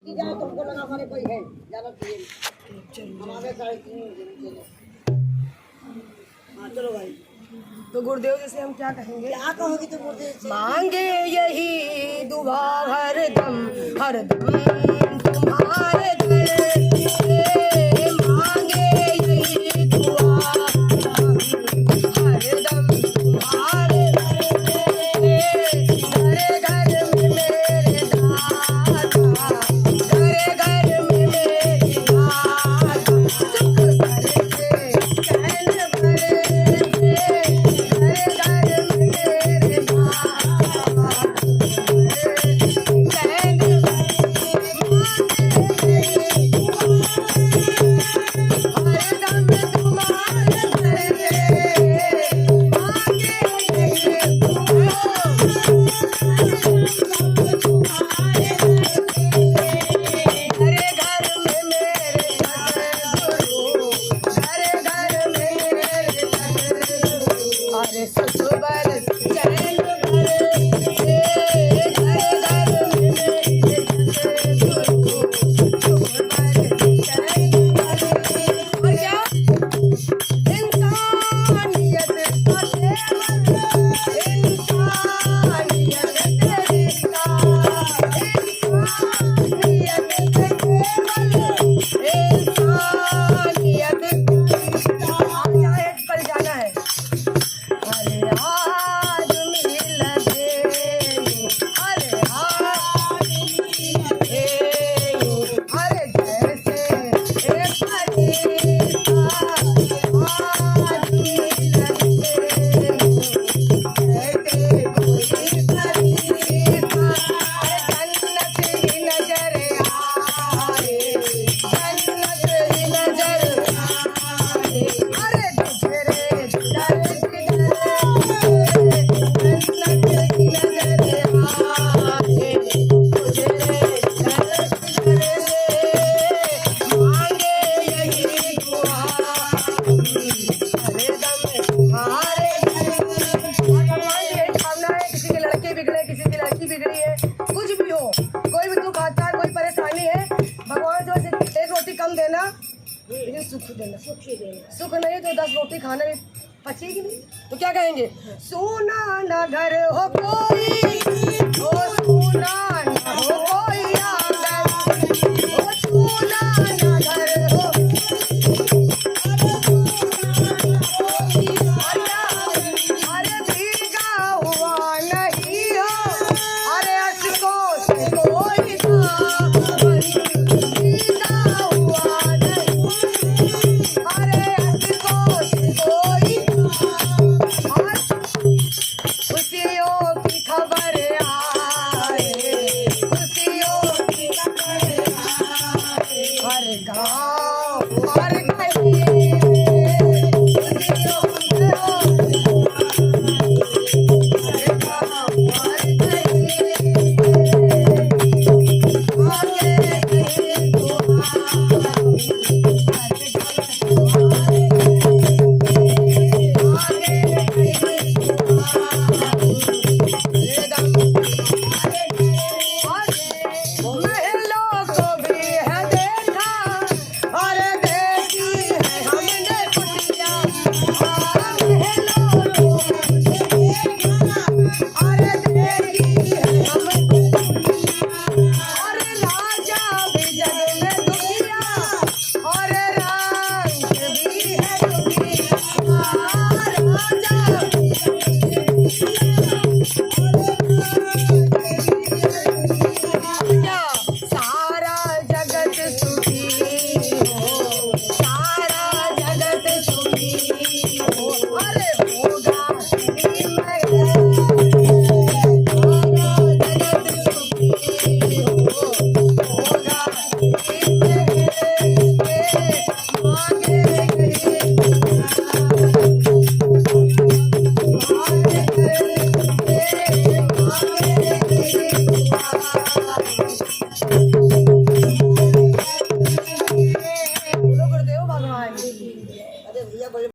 कि जाए तुमको लगा हमारे कोई है जाना चाहिए हम आगे 3:30 हाँ चलो भाई। तो गुरुदेव जैसे हम क्या कहेंगे? क्या कहोगी तुम गुरुदेव से? मांगे यही दुआ हरदम हरदम तुम्हारे दर से, मांगे यही दुआ हरदम तुम्हारे दर से। घर घर में मेरे दाता, घर घर में मेरी माता, सुख करके कहन भरे लेकिन सुख नहीं तो 10 रोटी खाने में पचेगी नहीं। तो क्या कहेंगे? सोना न घर हो कोई, ओ सोना न हो कोई आंगन, ओ सोना न घर हो, अरे भीगा हुआ नहीं हो, अरे अशकों से कोई दामन, भीगा हुआ नहीं, अरे अशकों से कोई, और खुशियों की खबर आए, खुशियों की खबर आए, हर गाँव हर गली खुशियों महलों को भी